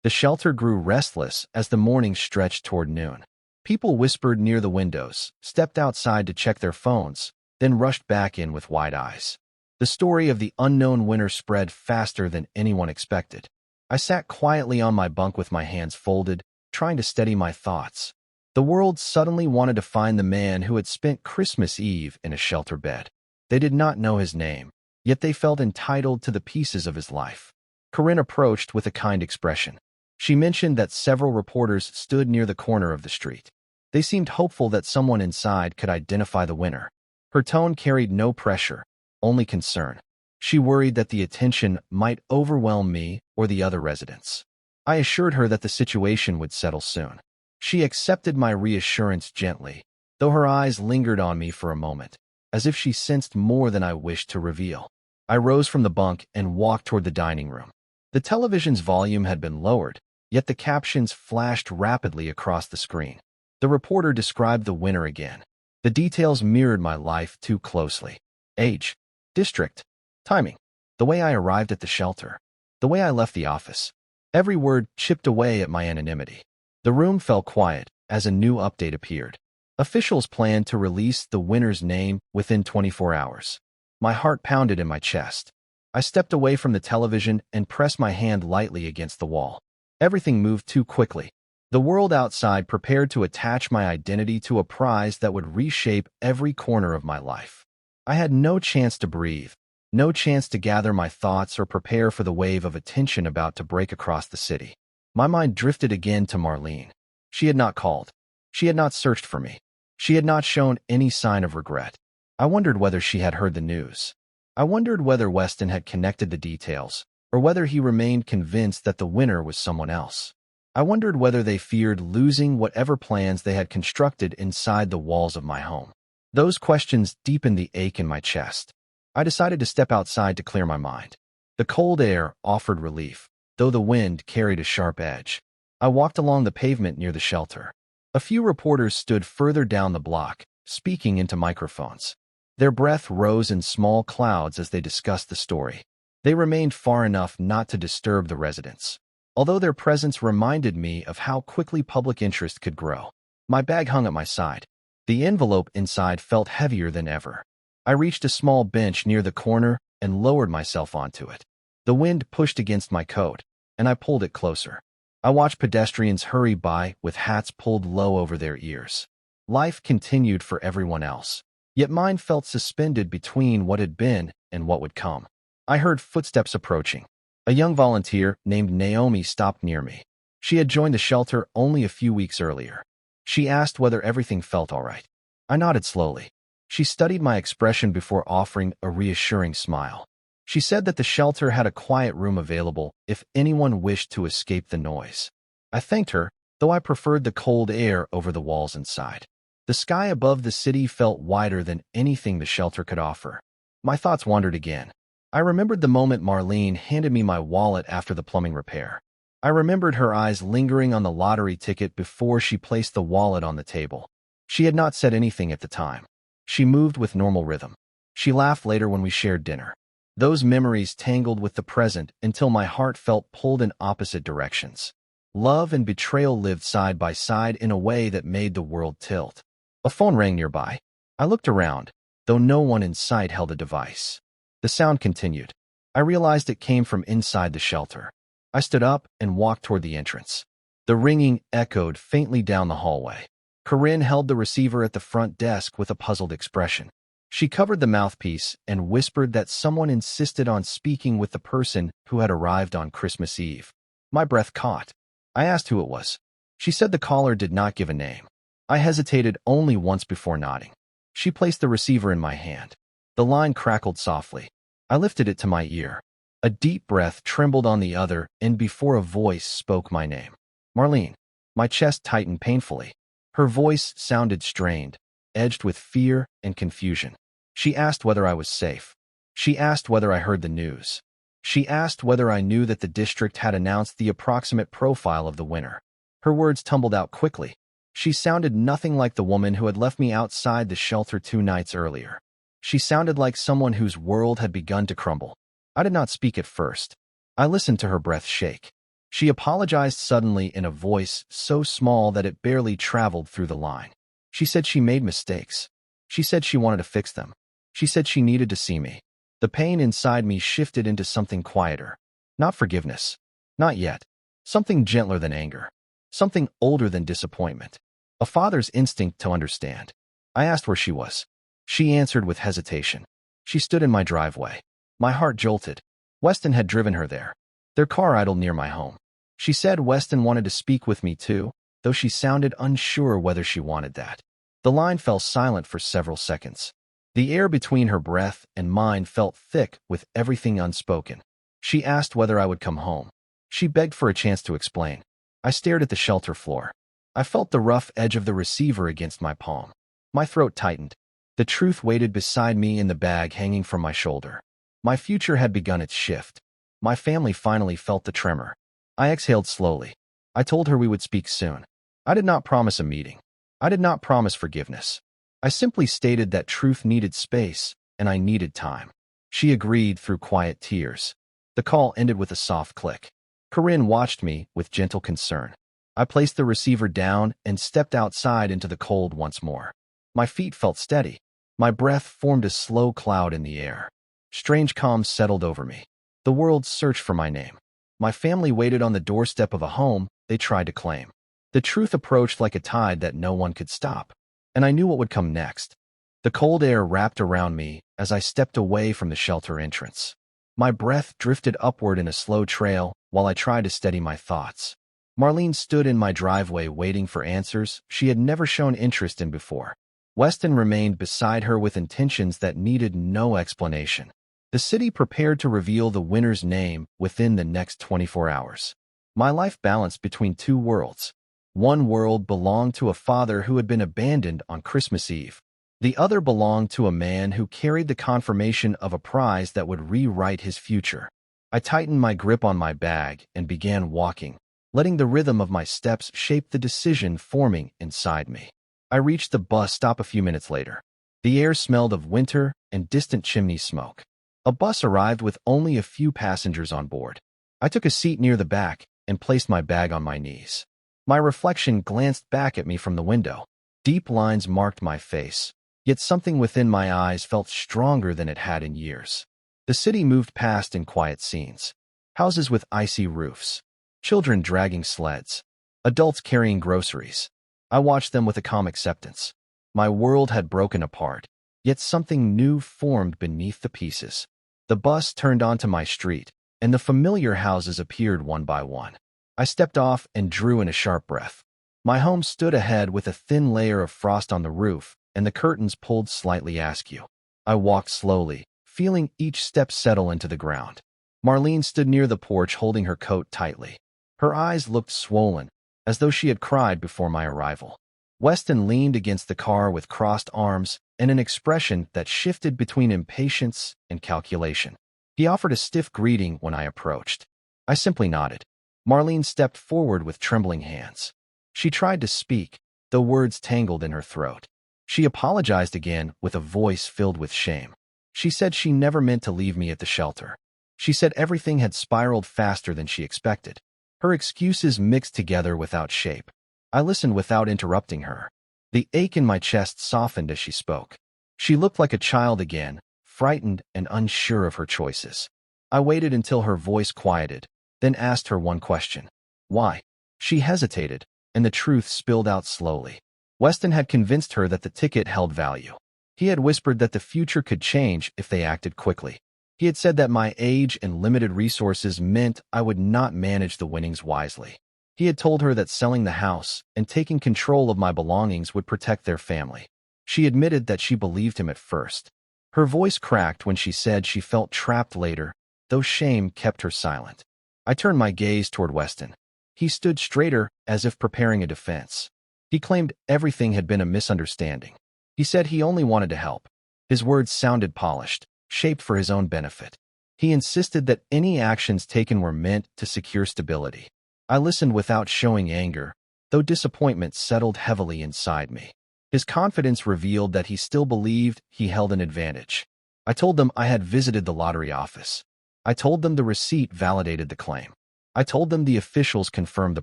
The shelter grew restless as the morning stretched toward noon. People whispered near the windows, stepped outside to check their phones, then rushed back in with wide eyes. The story of the unknown winner spread faster than anyone expected. I sat quietly on my bunk with my hands folded, trying to steady my thoughts. The world suddenly wanted to find the man who had spent Christmas Eve in a shelter bed. They did not know his name, yet they felt entitled to the pieces of his life. Corinne approached with a kind expression. She mentioned that several reporters stood near the corner of the street. They seemed hopeful that someone inside could identify the winner. Her tone carried no pressure, only concern. She worried that the attention might overwhelm me or the other residents. I assured her that the situation would settle soon. She accepted my reassurance gently, though her eyes lingered on me for a moment, as if she sensed more than I wished to reveal. I rose from the bunk and walked toward the dining room. The television's volume had been lowered, yet the captions flashed rapidly across the screen. The reporter described the winner again. The details mirrored my life too closely. Age, district, timing, the way I arrived at the shelter, the way I left the office. Every word chipped away at my anonymity. The room fell quiet as a new update appeared. Officials planned to release the winner's name within 24 hours. My heart pounded in my chest. I stepped away from the television and pressed my hand lightly against the wall. Everything moved too quickly. The world outside prepared to attach my identity to a prize that would reshape every corner of my life. I had no chance to breathe, no chance to gather my thoughts or prepare for the wave of attention about to break across the city. My mind drifted again to Marlene. She had not called. She had not searched for me. She had not shown any sign of regret. I wondered whether she had heard the news. I wondered whether Weston had connected the details, or whether he remained convinced that the winner was someone else. I wondered whether they feared losing whatever plans they had constructed inside the walls of my home. Those questions deepened the ache in my chest. I decided to step outside to clear my mind. The cold air offered relief, though the wind carried a sharp edge. I walked along the pavement near the shelter. A few reporters stood further down the block, speaking into microphones. Their breath rose in small clouds as they discussed the story. They remained far enough not to disturb the residents, although their presence reminded me of how quickly public interest could grow. My bag hung at my side. The envelope inside felt heavier than ever. I reached a small bench near the corner and lowered myself onto it. The wind pushed against my coat, and I pulled it closer. I watched pedestrians hurry by with hats pulled low over their ears. Life continued for everyone else, yet mine felt suspended between what had been and what would come. I heard footsteps approaching. A young volunteer named Naomi stopped near me. She had joined the shelter only a few weeks earlier. She asked whether everything felt all right. I nodded slowly. She studied my expression before offering a reassuring smile. She said that the shelter had a quiet room available if anyone wished to escape the noise. I thanked her, though I preferred the cold air over the walls inside. The sky above the city felt wider than anything the shelter could offer. My thoughts wandered again. I remembered the moment Marlene handed me my wallet after the plumbing repair. I remembered her eyes lingering on the lottery ticket before she placed the wallet on the table. She had not said anything at the time. She moved with normal rhythm. She laughed later when we shared dinner. Those memories tangled with the present until my heart felt pulled in opposite directions. Love and betrayal lived side by side in a way that made the world tilt. A phone rang nearby. I looked around, though no one in sight held a device. The sound continued. I realized it came from inside the shelter. I stood up and walked toward the entrance. The ringing echoed faintly down the hallway. Corinne held the receiver at the front desk with a puzzled expression. She covered the mouthpiece and whispered that someone insisted on speaking with the person who had arrived on Christmas Eve. My breath caught. I asked who it was. She said the caller did not give a name. I hesitated only once before nodding. She placed the receiver in my hand. The line crackled softly. I lifted it to my ear. A deep breath trembled on the other, and before a voice spoke my name. Marlene. My chest tightened painfully. Her voice sounded strained, edged with fear and confusion. She asked whether I was safe. She asked whether I heard the news. She asked whether I knew that the district had announced the approximate profile of the winner. Her words tumbled out quickly. She sounded nothing like the woman who had left me outside the shelter 2 nights earlier. She sounded like someone whose world had begun to crumble. I did not speak at first. I listened to her breath shake. She apologized suddenly in a voice so small that it barely traveled through the line. She said she made mistakes. She said she wanted to fix them. She said she needed to see me. The pain inside me shifted into something quieter. Not forgiveness. Not yet. Something gentler than anger. Something older than disappointment. A father's instinct to understand. I asked where she was. She answered with hesitation. She stood in my driveway. My heart jolted. Weston had driven her there. Their car idled near my home. She said Weston wanted to speak with me too, though she sounded unsure whether she wanted that. The line fell silent for several seconds. The air between her breath and mine felt thick with everything unspoken. She asked whether I would come home. She begged for a chance to explain. I stared at the shelter floor. I felt the rough edge of the receiver against my palm. My throat tightened. The truth waited beside me in the bag hanging from my shoulder. My future had begun its shift. My family finally felt the tremor. I exhaled slowly. I told her we would speak soon. I did not promise a meeting. I did not promise forgiveness. I simply stated that truth needed space, and I needed time. She agreed through quiet tears. The call ended with a soft click. Corinne watched me with gentle concern. I placed the receiver down and stepped outside into the cold once more. My feet felt steady. My breath formed a slow cloud in the air. Strange calm settled over me. The world searched for my name. My family waited on the doorstep of a home they tried to claim. The truth approached like a tide that no one could stop. And I knew what would come next. The cold air wrapped around me as I stepped away from the shelter entrance. My breath drifted upward in a slow trail while I tried to steady my thoughts. Marlene stood in my driveway waiting for answers she had never shown interest in before. Weston remained beside her with intentions that needed no explanation. The city prepared to reveal the winner's name within the next 24 hours. My life balanced between two worlds. One world belonged to a father who had been abandoned on Christmas Eve. The other belonged to a man who carried the confirmation of a prize that would rewrite his future. I tightened my grip on my bag and began walking, letting the rhythm of my steps shape the decision forming inside me. I reached the bus stop a few minutes later. The air smelled of winter and distant chimney smoke. A bus arrived with only a few passengers on board. I took a seat near the back and placed my bag on my knees. My reflection glanced back at me from the window. Deep lines marked my face, yet something within my eyes felt stronger than it had in years. The city moved past in quiet scenes. Houses with icy roofs. Children dragging sleds. Adults carrying groceries. I watched them with a calm acceptance. My world had broken apart, yet something new formed beneath the pieces. The bus turned onto my street, and the familiar houses appeared one by one. I stepped off and drew in a sharp breath. My home stood ahead with a thin layer of frost on the roof, and the curtains pulled slightly askew. I walked slowly, feeling each step settle into the ground. Marlene stood near the porch holding her coat tightly. Her eyes looked swollen, as though she had cried before my arrival. Weston leaned against the car with crossed arms and an expression that shifted between impatience and calculation. He offered a stiff greeting when I approached. I simply nodded. Marlene stepped forward with trembling hands. She tried to speak, though words tangled in her throat. She apologized again with a voice filled with shame. She said she never meant to leave me at the shelter. She said everything had spiraled faster than she expected. Her excuses mixed together without shape. I listened without interrupting her. The ache in my chest softened as she spoke. She looked like a child again, frightened and unsure of her choices. I waited until her voice quieted, then asked her one question. Why? She hesitated, and the truth spilled out slowly. Weston had convinced her that the ticket held value. He had whispered that the future could change if they acted quickly. He had said that my age and limited resources meant I would not manage the winnings wisely. He had told her that selling the house and taking control of my belongings would protect their family. She admitted that she believed him at first. Her voice cracked when she said she felt trapped later, though shame kept her silent. I turned my gaze toward Weston. He stood straighter as if preparing a defense. He claimed everything had been a misunderstanding. He said he only wanted to help. His words sounded polished, shaped for his own benefit. He insisted that any actions taken were meant to secure stability. I listened without showing anger, though disappointment settled heavily inside me. His confidence revealed that he still believed he held an advantage. I told them I had visited the lottery office. I told them the receipt validated the claim. I told them the officials confirmed the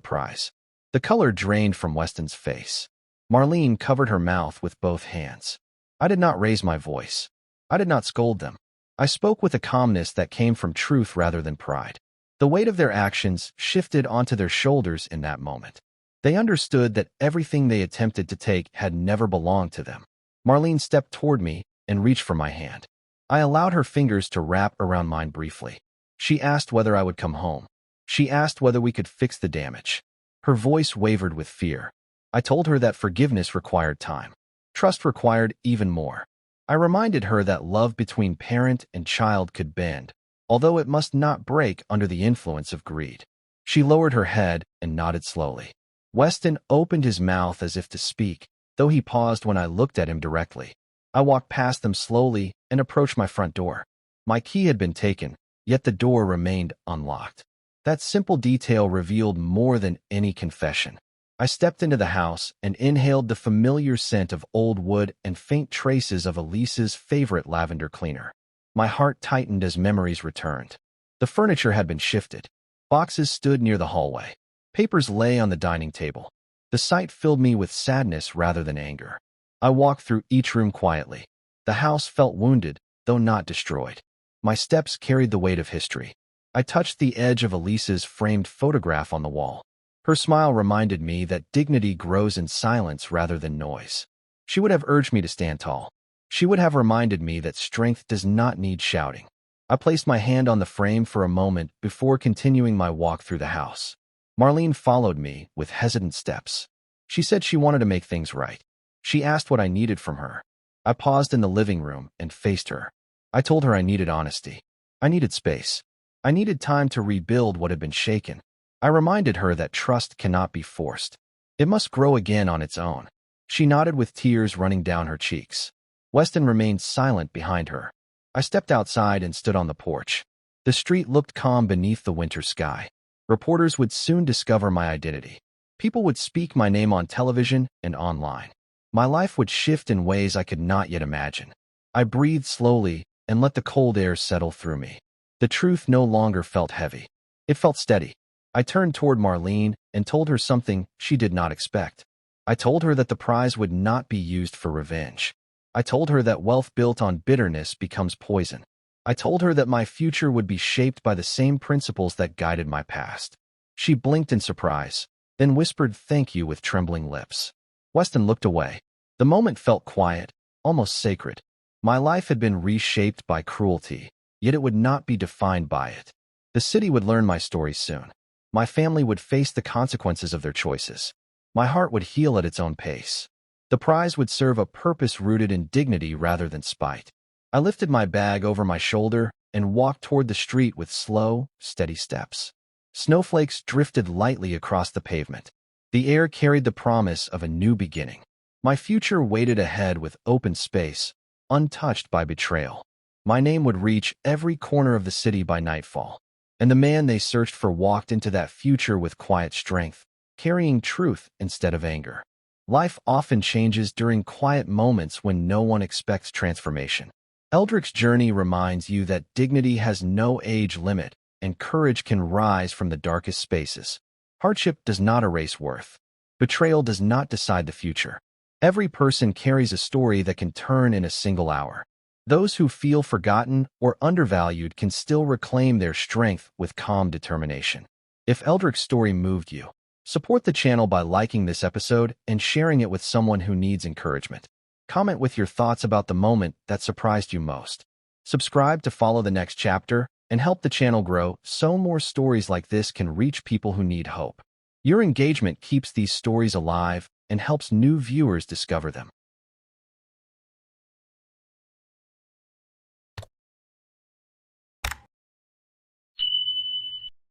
prize. The color drained from Weston's face. Marlene covered her mouth with both hands. I did not raise my voice. I did not scold them. I spoke with a calmness that came from truth rather than pride. The weight of their actions shifted onto their shoulders in that moment. They understood that everything they attempted to take had never belonged to them. Marlene stepped toward me and reached for my hand. I allowed her fingers to wrap around mine briefly. She asked whether I would come home. She asked whether we could fix the damage. Her voice wavered with fear. I told her that forgiveness required time. Trust required even more. I reminded her that love between parent and child could bend, although it must not break under the influence of greed. She lowered her head and nodded slowly. Weston opened his mouth as if to speak, though he paused when I looked at him directly. I walked past them slowly and approached my front door. My key had been taken, yet the door remained unlocked. That simple detail revealed more than any confession. I stepped into the house and inhaled the familiar scent of old wood and faint traces of Elise's favorite lavender cleaner. My heart tightened as memories returned. The furniture had been shifted. Boxes stood near the hallway. Papers lay on the dining table. The sight filled me with sadness rather than anger. I walked through each room quietly. The house felt wounded, though not destroyed. My steps carried the weight of history. I touched the edge of Elise's framed photograph on the wall. Her smile reminded me that dignity grows in silence rather than noise. She would have urged me to stand tall. She would have reminded me that strength does not need shouting. I placed my hand on the frame for a moment before continuing my walk through the house. Marlene followed me with hesitant steps. She said she wanted to make things right. She asked what I needed from her. I paused in the living room and faced her. I told her I needed honesty. I needed space. I needed time to rebuild what had been shaken. I reminded her that trust cannot be forced. It must grow again on its own. She nodded with tears running down her cheeks. Weston remained silent behind her. I stepped outside and stood on the porch. The street looked calm beneath the winter sky. Reporters would soon discover my identity. People would speak my name on television and online. My life would shift in ways I could not yet imagine. I breathed slowly and let the cold air settle through me. The truth no longer felt heavy. It felt steady. I turned toward Marlene and told her something she did not expect. I told her that the prize would not be used for revenge. I told her that wealth built on bitterness becomes poison. I told her that my future would be shaped by the same principles that guided my past. She blinked in surprise, then whispered thank you with trembling lips. Weston looked away. The moment felt quiet, almost sacred. My life had been reshaped by cruelty, yet it would not be defined by it. The city would learn my story soon. My family would face the consequences of their choices. My heart would heal at its own pace. The prize would serve a purpose rooted in dignity rather than spite. I lifted my bag over my shoulder and walked toward the street with slow, steady steps. Snowflakes drifted lightly across the pavement. The air carried the promise of a new beginning. My future waited ahead with open space, untouched by betrayal. My name would reach every corner of the city by nightfall, and the man they searched for walked into that future with quiet strength, carrying truth instead of anger. Life often changes during quiet moments when no one expects transformation. Eldrick's journey reminds you that dignity has no age limit, and courage can rise from the darkest spaces. Hardship does not erase worth. Betrayal does not decide the future. Every person carries a story that can turn in a single hour. Those who feel forgotten or undervalued can still reclaim their strength with calm determination. If Eldrick's story moved you, support the channel by liking this episode and sharing it with someone who needs encouragement. Comment with your thoughts about the moment that surprised you most. Subscribe to follow the next chapter and help the channel grow so more stories like this can reach people who need hope. Your engagement keeps these stories alive and helps new viewers discover them.